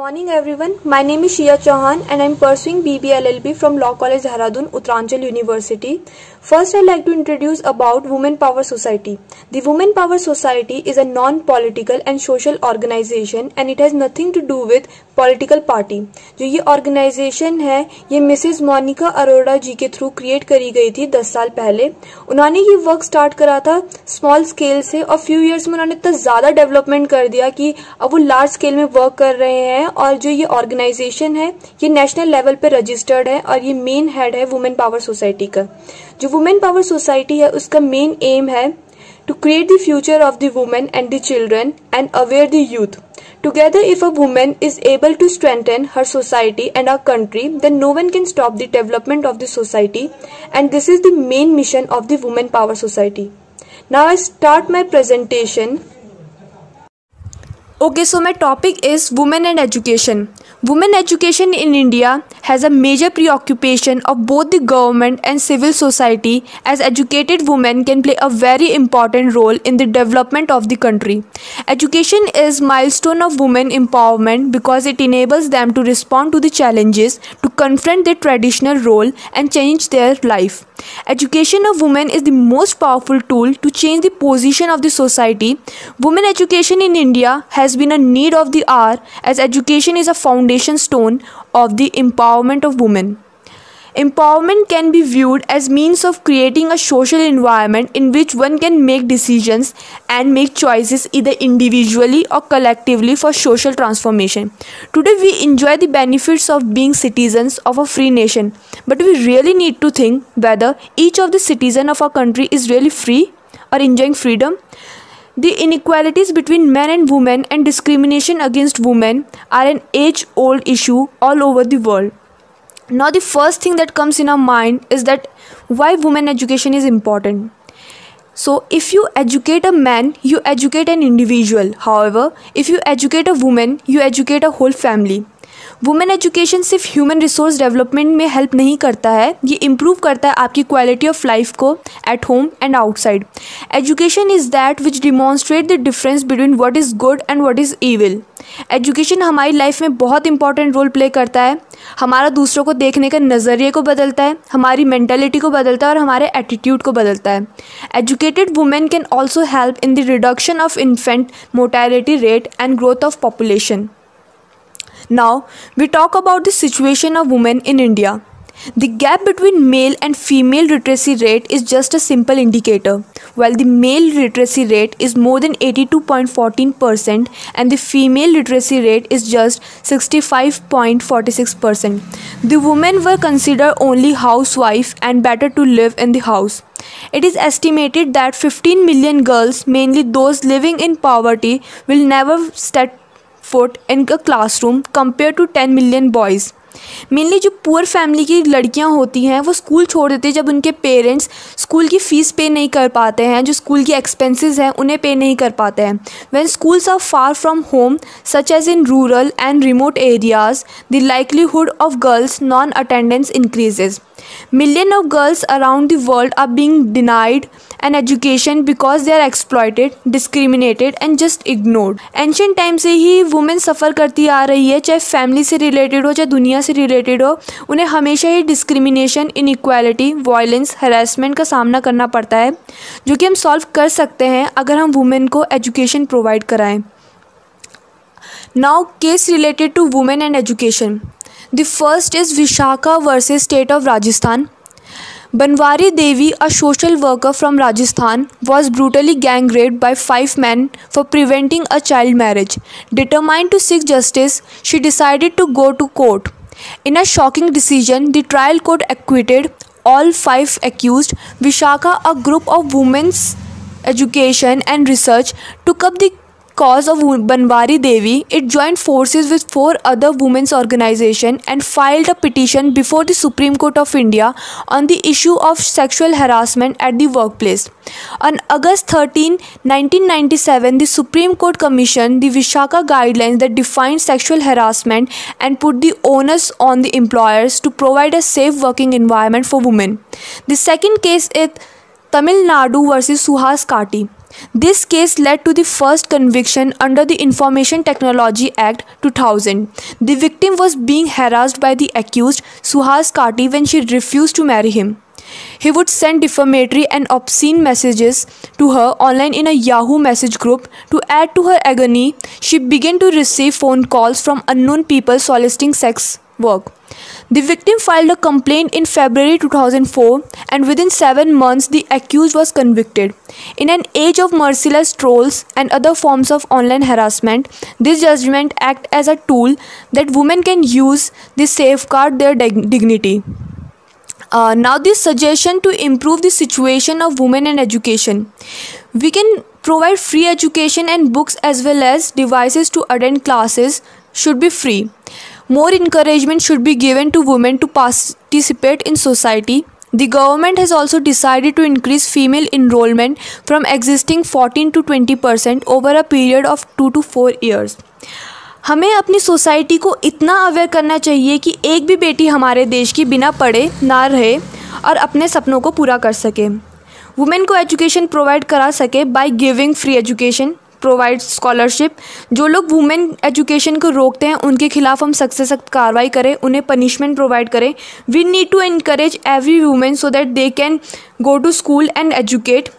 Morning everyone, my name is Shia Chauhan and I am pursuing BBLLB from Law College Dehradun, Uttaranchal University. First, I'd like to introduce about Women Power Society. The Women Power Society is a non-political and social organization and it has nothing to do with political party. जो ये organisation है ये Mrs Monika Arora जी के through create करी गई थी 10 साल पहले. उन्होंने ये वर्क स्टार्ट करा था स्मॉल स्केल से और फ्यू इयर्स में उन्होंने इतना ज्यादा डेवलपमेंट कर दिया कि अब वो लार्ज स्केल में वर्क कर रहे हैं. और जो ये ऑर्गेनाइजेशन है ये नेशनल लेवल पे रजिस्टर्ड है और ये मेन हेड है वुमेन पावर सोसाइटी का. जो वुमेन पावर सोसाइटी है उसका मेन एम है to create the future of the women and the children and aware the youth. Together, if a woman is able to strengthen her society and our country, then no one can stop the development of the society, and this is the main mission of the Women Power Society. Now I start my presentation. Okay, so my topic is women and education. Women education in India has a major preoccupation of both the government and civil society, as educated women can play a very important role in the development of the country. Education is milestone of women empowerment because it enables them to respond to the challenges, to confront their traditional role and change their life. Education of women is the most powerful tool to change the position of the society. Women education in India has been a need of the hour, as education is a foundation stone of the empowerment of women. Empowerment can be viewed as means of creating a social environment in which one can make decisions and make choices either individually or collectively for social transformation. Today we enjoy the benefits of being citizens of a free nation, but we really need to think whether each of the citizens of our country is really free or enjoying freedom. The inequalities between men and women and discrimination against women are an age-old issue all over the world. Now the first thing that comes in our mind is that why women education is important. So if you educate a man, you educate an individual. However, if you educate a woman, you educate a whole family. Women education सिर्फ human resource development में help नहीं करता है, ये improve करता है आपकी quality of life को at home and outside. Education is that which demonstrate the difference between what is good and what is evil. Education हमारी लाइफ में बहुत इंपॉर्टेंट रोल प्ले करता है. हमारा दूसरों को देखने का नज़रिए को बदलता है, हमारी मेंटालिटी को बदलता है और हमारे एटीट्यूड को बदलता है. Educated women can also help in the reduction of infant mortality rate and growth of population. Now, we talk about the situation of women in India. The gap between male and female literacy rate is just a simple indicator. While the male literacy rate is more than 82.14% and the female literacy rate is just 65.46%. The women were considered only housewife and better to live in the house. It is estimated that 15 million girls, mainly those living in poverty, will never step foot in a classroom compared to 10 million boys. Mainly जो poor family की लड़कियां होती हैं वो school छोड़ देती हैं जब उनके पेरेंट्स स्कूल की फ़ीस पे नहीं कर पाते हैं, जो स्कूल की एक्सपेंसेस हैं उन्हें पे नहीं कर पाते हैं. When schools are far from home such as in rural and remote areas, the likelihood of girls non attendance increases. Millions of girls around the world are being denied an education because they are exploited, discriminated and just ignored. Ancient time से ही women सफ़र करती आ रही है, चाहे family से related हो चाहे दुनिया से रिलेटेड हो. उन्हें हमेशा ही डिस्क्रिमिनेशन, इनइक्वालिटी, वायलेंस, हरासमेंट का सामना करना पड़ता है, जो कि हम सॉल्व कर सकते हैं अगर हम वुमेन को एजुकेशन प्रोवाइड कराएं. Now case related to women and education. The first is Vishaka versus State of Rajasthan. Banwari Devi, a social worker from Rajasthan, was brutally gang raped by 5 men for preventing a child marriage. Determined to seek justice, she decided to go to court. In a shocking decision, the trial court acquitted all 5 accused. Vishaka, a group of women's education and research, took up the cause of Banwari Devi. It joined forces with 4 other women's organizations and filed a petition before the Supreme Court of India on the issue of sexual harassment at the workplace. On August 13, 1997, the Supreme Court commissioned the Vishaka guidelines that defined sexual harassment and put the onus on the employers to provide a safe working environment for women. The second case is Tamil Nadu versus Suhas Kati. This case led to the first conviction under the Information Technology Act 2000. The victim was being harassed by the accused Suhas Kati when she refused to marry him. He would send defamatory and obscene messages to her online in a Yahoo message group. To add to her agony, she began to receive phone calls from unknown people soliciting sex work. The victim filed a complaint in February 2004, and within 7 months the accused was convicted. In an age of merciless trolls and other forms of online harassment, this judgment acts as a tool that women can use to safeguard their dignity. Now this suggestion to improve the situation of women and education. We can provide free education and books as well as devices to attend classes should be free. More encouragement should be given to women to participate in society. The government has also decided to increase female enrollment from existing 14 to 20% over a period of 2 to 4 years. हमें अपनी society को इतना aware करना चाहिए कि एक भी बेटी हमारे देश की बिना पढ़े ना रहे और अपने सपनों को पूरा कर सके. वुमेन को एजुकेशन प्रोवाइड करा सके by giving free education, provide scholarship. जो लोग वुमेन एजुकेशन को रोकते हैं उनके खिलाफ हम सख्त से सख्त कार्रवाई करें, उन्हें पनिशमेंट प्रोवाइड करें. We need to encourage every women so that they can go to school and educate.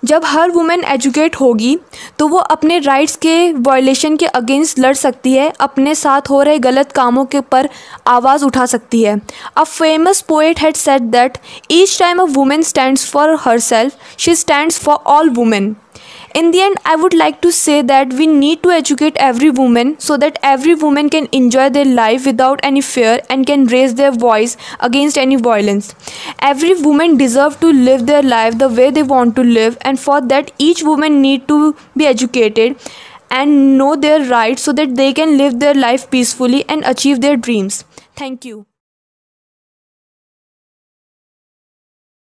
जब हर वुमेन एजुकेट होगी तो वो अपने राइट्स के वायलेशन के अगेंस्ट लड़ सकती है, अपने साथ हो रहे गलत कामों के पर आवाज़ उठा सकती है. A famous poet had said that each time a women stands for herself, she stands for all women. In the end, I would like to say that we need to educate every woman so that every woman can enjoy their life without any fear and can raise their voice against any violence. Every woman deserves to live their life the way they want to live, and for that each woman need to be educated and know their rights so that they can live their life peacefully and achieve their dreams. Thank you.